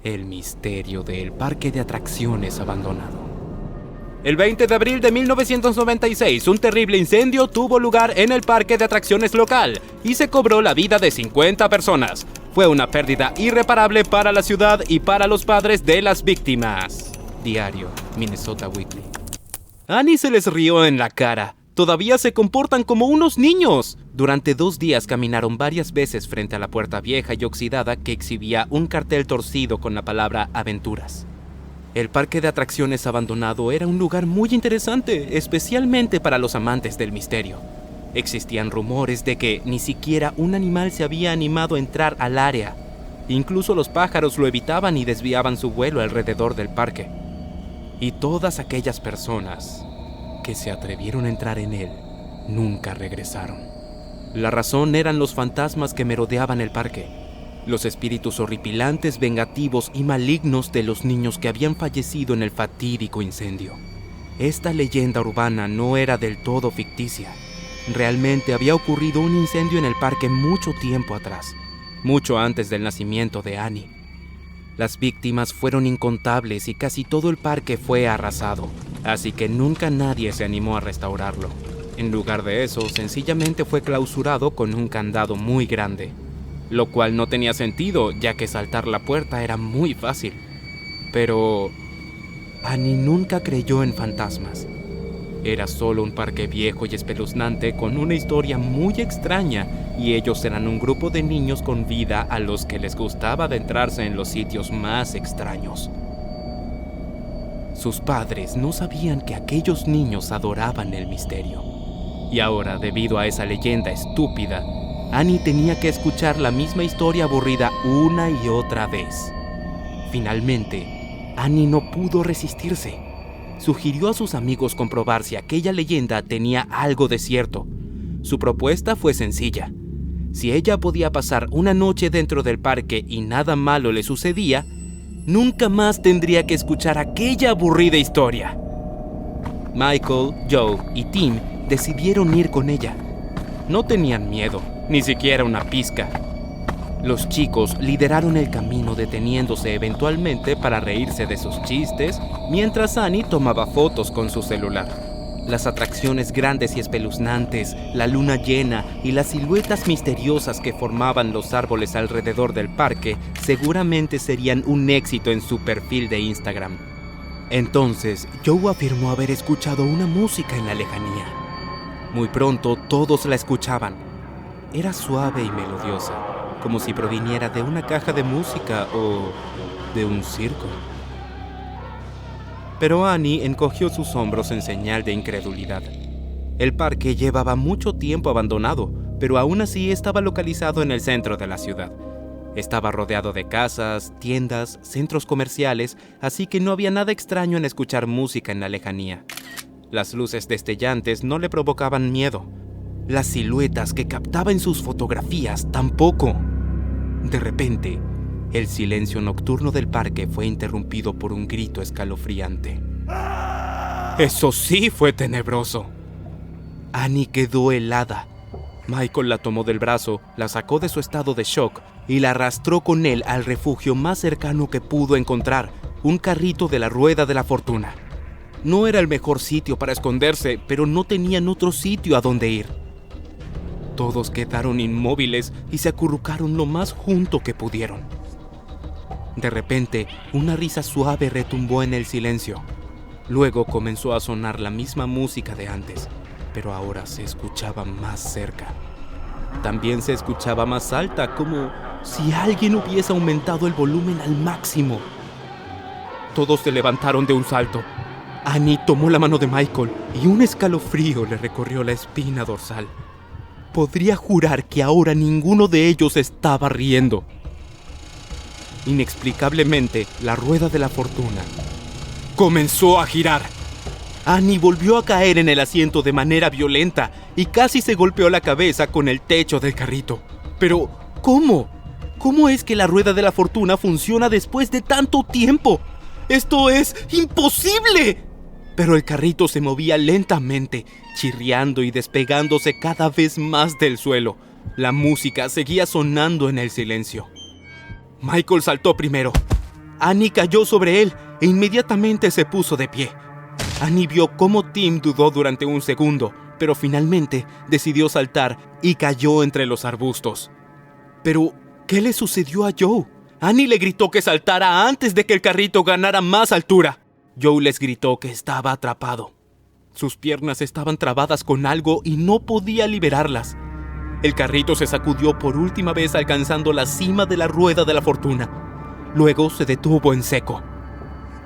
El misterio del parque de atracciones abandonado. El 20 de abril de 1996, un terrible incendio tuvo lugar en el parque de atracciones local y se cobró la vida de 50 personas. Fue una pérdida irreparable para la ciudad y para los padres de las víctimas. Diario Minnesota Weekly. Annie se les rió en la cara. Todavía se comportan como unos niños. Durante 2 días caminaron varias veces frente a la puerta vieja y oxidada que exhibía un cartel torcido con la palabra aventuras. El parque de atracciones abandonado era un lugar muy interesante, especialmente para los amantes del misterio. Existían rumores de que ni siquiera un animal se había animado a entrar al área. Incluso los pájaros lo evitaban y desviaban su vuelo alrededor del parque. Y todas aquellas personas que se atrevieron a entrar en él nunca regresaron. La razón eran los fantasmas que merodeaban el parque, los espíritus horripilantes, vengativos y malignos de los niños que habían fallecido en el fatídico incendio. Esta leyenda urbana no era del todo ficticia. Realmente había ocurrido un incendio en el parque mucho tiempo atrás, mucho antes del nacimiento de Annie. Las víctimas fueron incontables y casi todo el parque fue arrasado, así que nunca nadie se animó a restaurarlo. En lugar de eso, sencillamente fue clausurado con un candado muy grande, lo cual no tenía sentido, ya que saltar la puerta era muy fácil. Pero Annie nunca creyó en fantasmas. Era solo un parque viejo y espeluznante con una historia muy extraña, y ellos eran un grupo de niños con vida a los que les gustaba adentrarse en los sitios más extraños. Sus padres no sabían que aquellos niños adoraban el misterio. Y ahora, debido a esa leyenda estúpida, Annie tenía que escuchar la misma historia aburrida una y otra vez. Finalmente, Annie no pudo resistirse. Sugirió a sus amigos comprobar si aquella leyenda tenía algo de cierto. Su propuesta fue sencilla. Si ella podía pasar una noche dentro del parque y nada malo le sucedía, nunca más tendría que escuchar aquella aburrida historia. Michael, Joe y Tim decidieron ir con ella. No tenían miedo, ni siquiera una pizca. Los chicos lideraron el camino, deteniéndose eventualmente para reírse de sus chistes, mientras Annie tomaba fotos con su celular. Las atracciones grandes y espeluznantes, la luna llena y las siluetas misteriosas que formaban los árboles alrededor del parque seguramente serían un éxito en su perfil de Instagram. Entonces, Joe afirmó haber escuchado una música en la lejanía. Muy pronto todos la escuchaban. Era suave y melodiosa, como si proviniera de una caja de música o de un circo. Pero Annie encogió sus hombros en señal de incredulidad. El parque llevaba mucho tiempo abandonado, pero aún así estaba localizado en el centro de la ciudad. Estaba rodeado de casas, tiendas, centros comerciales, así que no había nada extraño en escuchar música en la lejanía. Las luces destellantes no le provocaban miedo. Las siluetas que captaba en sus fotografías tampoco. De repente, el silencio nocturno del parque fue interrumpido por un grito escalofriante. Eso sí fue tenebroso. Annie quedó helada. Michael la tomó del brazo, la sacó de su estado de shock y la arrastró con él al refugio más cercano que pudo encontrar, un carrito de la Rueda de la Fortuna. No era el mejor sitio para esconderse, pero no tenían otro sitio a donde ir. Todos quedaron inmóviles y se acurrucaron lo más junto que pudieron. De repente, una risa suave retumbó en el silencio. Luego comenzó a sonar la misma música de antes, pero ahora se escuchaba más cerca. También se escuchaba más alta, como si alguien hubiese aumentado el volumen al máximo. Todos se levantaron de un salto. Annie tomó la mano de Michael y un escalofrío le recorrió la espina dorsal. Podría jurar que ahora ninguno de ellos estaba riendo. Inexplicablemente, la Rueda de la Fortuna comenzó a girar. Annie volvió a caer en el asiento de manera violenta y casi se golpeó la cabeza con el techo del carrito. Pero, ¿cómo? ¿Cómo es que la Rueda de la Fortuna funciona después de tanto tiempo? ¡Esto es imposible! Pero el carrito se movía lentamente, chirriando y despegándose cada vez más del suelo. La música seguía sonando en el silencio. Michael saltó primero. Annie cayó sobre él e inmediatamente se puso de pie. Annie vio cómo Tim dudó durante un segundo, pero finalmente decidió saltar y cayó entre los arbustos. Pero, ¿qué le sucedió a Joe? Annie le gritó que saltara antes de que el carrito ganara más altura. Joe les gritó que estaba atrapado. Sus piernas estaban trabadas con algo y no podía liberarlas. El carrito se sacudió por última vez alcanzando la cima de la rueda de la fortuna. Luego se detuvo en seco.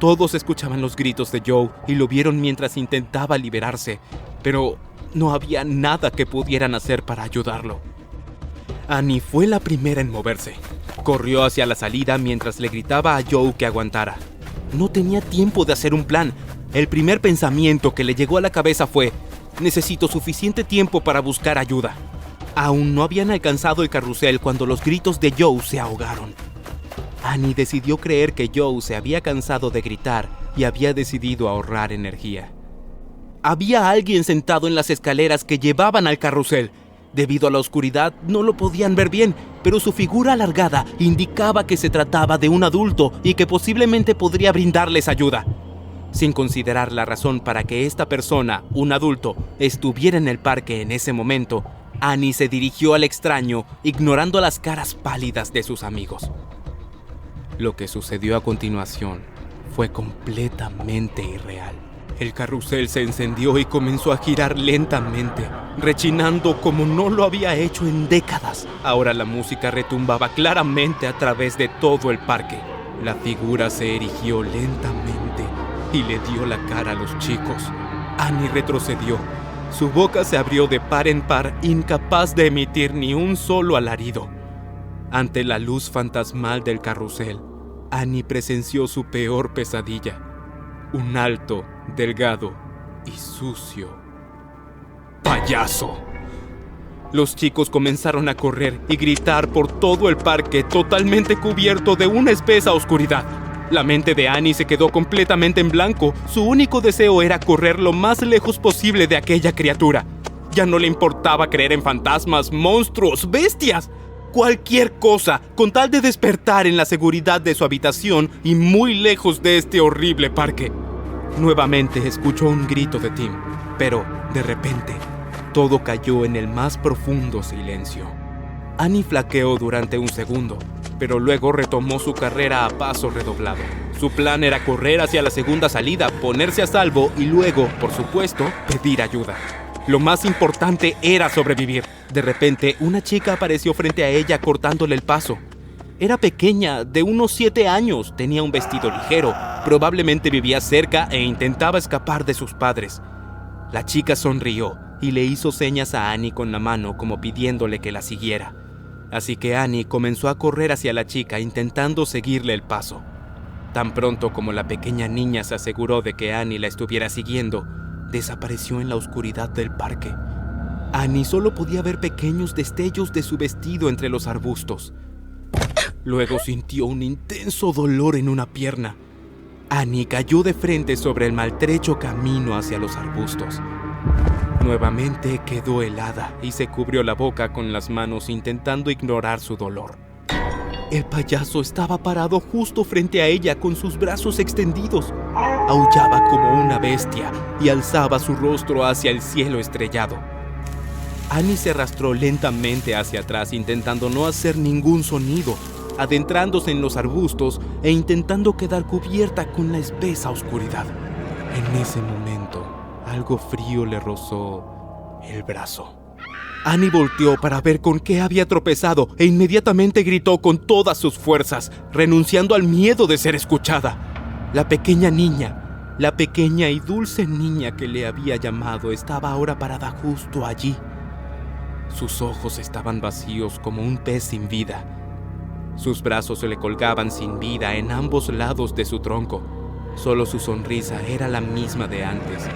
Todos escuchaban los gritos de Joe y lo vieron mientras intentaba liberarse, pero no había nada que pudieran hacer para ayudarlo. Annie fue la primera en moverse. Corrió hacia la salida mientras le gritaba a Joe que aguantara. No tenía tiempo de hacer un plan. El primer pensamiento que le llegó a la cabeza fue: necesito suficiente tiempo para buscar ayuda. Aún no habían alcanzado el carrusel cuando los gritos de Joe se ahogaron. Annie decidió creer que Joe se había cansado de gritar y había decidido ahorrar energía. Había alguien sentado en las escaleras que llevaban al carrusel. Debido a la oscuridad no lo podían ver bien, pero su figura alargada indicaba que se trataba de un adulto y que posiblemente podría brindarles ayuda. Sin considerar la razón para que esta persona, un adulto, estuviera en el parque en ese momento, Annie se dirigió al extraño, ignorando las caras pálidas de sus amigos. Lo que sucedió a continuación fue completamente irreal. El carrusel se encendió y comenzó a girar lentamente, rechinando como no lo había hecho en décadas. Ahora la música retumbaba claramente a través de todo el parque. La figura se erigió lentamente y le dio la cara a los chicos. Annie retrocedió. Su boca se abrió de par en par, incapaz de emitir ni un solo alarido. Ante la luz fantasmal del carrusel, Annie presenció su peor pesadilla. Un alto, delgado y sucio payaso. Los chicos comenzaron a correr y gritar por todo el parque, totalmente cubierto de una espesa oscuridad. La mente de Annie se quedó completamente en blanco. Su único deseo era correr lo más lejos posible de aquella criatura. Ya no le importaba creer en fantasmas, monstruos, bestias. Cualquier cosa, con tal de despertar en la seguridad de su habitación y muy lejos de este horrible parque. Nuevamente escuchó un grito de Tim, pero, de repente, todo cayó en el más profundo silencio. Annie flaqueó durante un segundo, pero luego retomó su carrera a paso redoblado. Su plan era correr hacia la segunda salida, ponerse a salvo y luego, por supuesto, pedir ayuda. Lo más importante era sobrevivir. De repente, una chica apareció frente a ella cortándole el paso. Era pequeña, de unos 7 años, tenía un vestido ligero, probablemente vivía cerca e intentaba escapar de sus padres. La chica sonrió y le hizo señas a Annie con la mano como pidiéndole que la siguiera. Así que Annie comenzó a correr hacia la chica intentando seguirle el paso. Tan pronto como la pequeña niña se aseguró de que Annie la estuviera siguiendo, desapareció en la oscuridad del parque. Annie solo podía ver pequeños destellos de su vestido entre los arbustos. Luego sintió un intenso dolor en una pierna. Annie cayó de frente sobre el maltrecho camino hacia los arbustos. Nuevamente quedó helada y se cubrió la boca con las manos intentando ignorar su dolor. El payaso estaba parado justo frente a ella con sus brazos extendidos. Aullaba como una bestia y alzaba su rostro hacia el cielo estrellado. Annie se arrastró lentamente hacia atrás intentando no hacer ningún sonido, adentrándose en los arbustos e intentando quedar cubierta con la espesa oscuridad. En ese momento, algo frío le rozó el brazo. Annie volteó para ver con qué había tropezado e inmediatamente gritó con todas sus fuerzas, renunciando al miedo de ser escuchada. La pequeña y dulce niña que le había llamado estaba ahora parada justo allí. Sus ojos estaban vacíos como un pez sin vida. Sus brazos se le colgaban sin vida en ambos lados de su tronco. Solo su sonrisa era la misma de antes,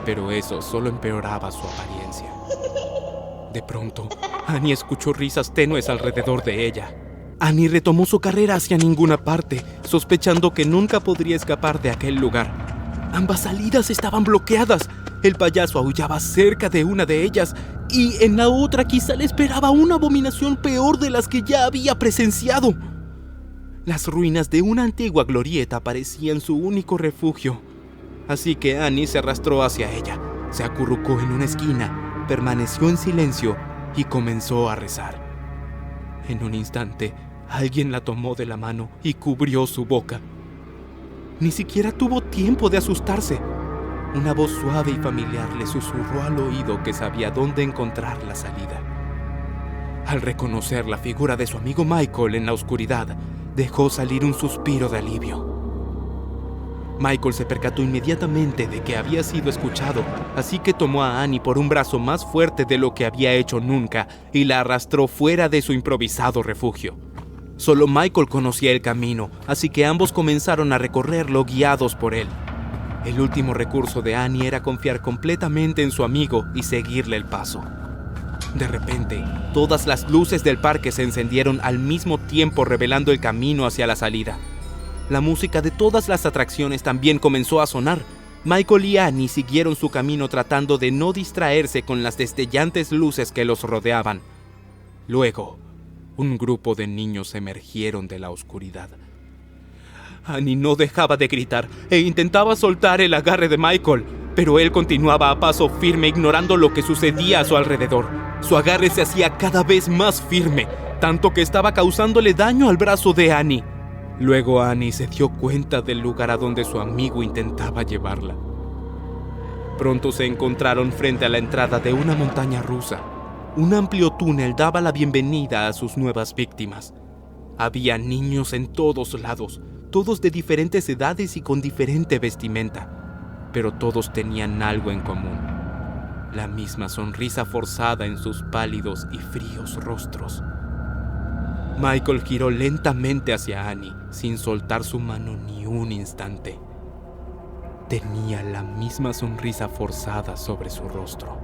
pero eso solo empeoraba su apariencia. De pronto, Annie escuchó risas tenues alrededor de ella. Annie retomó su carrera hacia ninguna parte, sospechando que nunca podría escapar de aquel lugar. Ambas salidas estaban bloqueadas. El payaso aullaba cerca de una de ellas y en la otra quizá le esperaba una abominación peor de las que ya había presenciado. Las ruinas de una antigua glorieta parecían su único refugio. Así que Annie se arrastró hacia ella, se acurrucó en una esquina, permaneció en silencio y comenzó a rezar. En un instante, alguien la tomó de la mano y cubrió su boca. Ni siquiera tuvo tiempo de asustarse. Una voz suave y familiar le susurró al oído que sabía dónde encontrar la salida. Al reconocer la figura de su amigo Michael en la oscuridad, dejó salir un suspiro de alivio. Michael se percató inmediatamente de que había sido escuchado, así que tomó a Annie por un brazo más fuerte de lo que había hecho nunca y la arrastró fuera de su improvisado refugio. Solo Michael conocía el camino, así que ambos comenzaron a recorrerlo guiados por él. El último recurso de Annie era confiar completamente en su amigo y seguirle el paso. De repente, todas las luces del parque se encendieron al mismo tiempo, revelando el camino hacia la salida. La música de todas las atracciones también comenzó a sonar. Michael y Annie siguieron su camino tratando de no distraerse con las destellantes luces que los rodeaban. Luego, un grupo de niños emergieron de la oscuridad. Annie no dejaba de gritar e intentaba soltar el agarre de Michael, pero él continuaba a paso firme ignorando lo que sucedía a su alrededor. Su agarre se hacía cada vez más firme, tanto que estaba causándole daño al brazo de Annie. Luego Annie se dio cuenta del lugar a donde su amigo intentaba llevarla. Pronto se encontraron frente a la entrada de una montaña rusa. Un amplio túnel daba la bienvenida a sus nuevas víctimas. Había niños en todos lados, todos de diferentes edades y con diferente vestimenta, pero todos tenían algo en común: la misma sonrisa forzada en sus pálidos y fríos rostros. Michael giró lentamente hacia Annie, sin soltar su mano ni un instante. Tenía la misma sonrisa forzada sobre su rostro.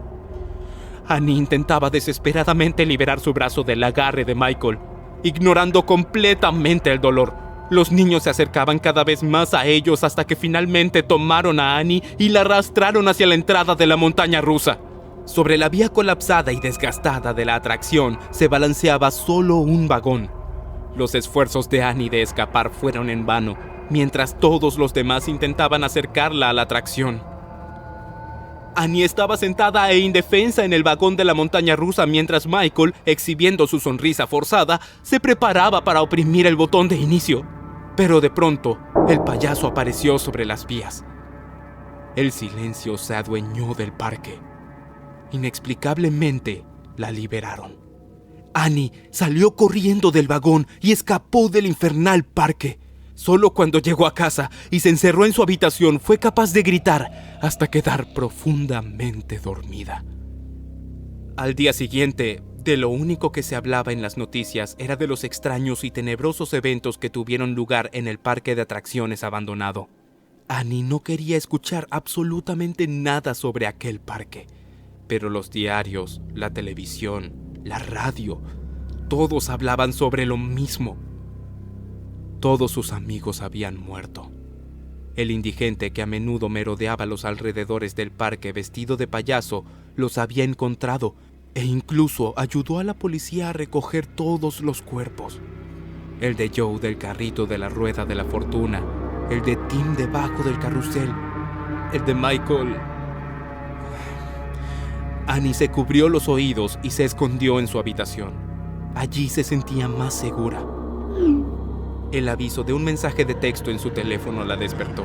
Annie intentaba desesperadamente liberar su brazo del agarre de Michael, ignorando completamente el dolor. Los niños se acercaban cada vez más a ellos hasta que finalmente tomaron a Annie y la arrastraron hacia la entrada de la montaña rusa. Sobre la vía colapsada y desgastada de la atracción se balanceaba solo un vagón. Los esfuerzos de Annie de escapar fueron en vano, mientras todos los demás intentaban acercarla a la atracción. Annie estaba sentada e indefensa en el vagón de la montaña rusa mientras Michael, exhibiendo su sonrisa forzada, se preparaba para oprimir el botón de inicio. Pero de pronto, el payaso apareció sobre las vías. El silencio se adueñó del parque. Inexplicablemente, la liberaron. Annie salió corriendo del vagón y escapó del infernal parque. Solo cuando llegó a casa y se encerró en su habitación fue capaz de gritar hasta quedar profundamente dormida. Al día siguiente, de lo único que se hablaba en las noticias era de los extraños y tenebrosos eventos que tuvieron lugar en el parque de atracciones abandonado. Annie no quería escuchar absolutamente nada sobre aquel parque, pero los diarios, la televisión, la radio, todos hablaban sobre lo mismo. Todos sus amigos habían muerto. El indigente que a menudo merodeaba los alrededores del parque vestido de payaso los había encontrado e incluso ayudó a la policía a recoger todos los cuerpos. El de Joe del carrito de la rueda de la fortuna, el de Tim debajo del carrusel, el de Michael. Annie se cubrió los oídos y se escondió en su habitación. Allí se sentía más segura. El aviso de un mensaje de texto en su teléfono la despertó.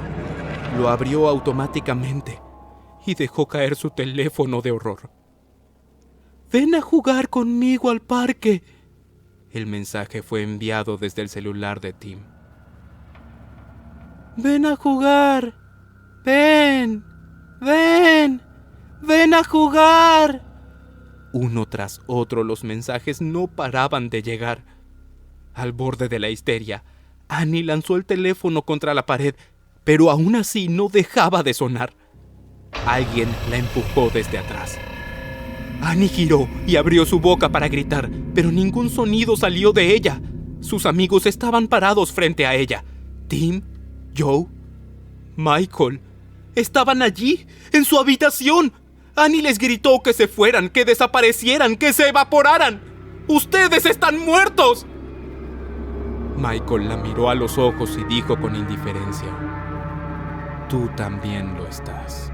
Lo abrió automáticamente y dejó caer su teléfono de horror. «Ven a jugar conmigo al parque». El mensaje fue enviado desde el celular de Tim. «Ven a jugar. Ven. Ven. Ven a jugar». Uno tras otro los mensajes no paraban de llegar. Al borde de la histeria, Annie lanzó el teléfono contra la pared, pero aún así no dejaba de sonar. Alguien la empujó desde atrás. Annie giró y abrió su boca para gritar, pero ningún sonido salió de ella. Sus amigos estaban parados frente a ella. Tim, Joe, Michael, estaban allí, en su habitación. Annie les gritó que se fueran, que desaparecieran, que se evaporaran. ¡Ustedes están muertos! Michael la miró a los ojos y dijo con indiferencia: «Tú también lo estás».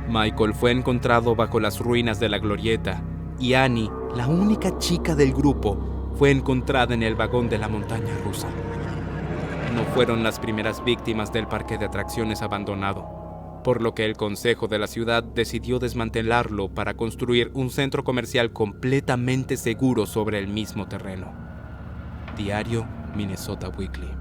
Michael fue encontrado bajo las ruinas de la glorieta y Annie, la única chica del grupo, fue encontrada en el vagón de la montaña rusa. No fueron las primeras víctimas del parque de atracciones abandonado, por lo que el consejo de la ciudad decidió desmantelarlo para construir un centro comercial completamente seguro sobre el mismo terreno. Diario Minnesota Weekly.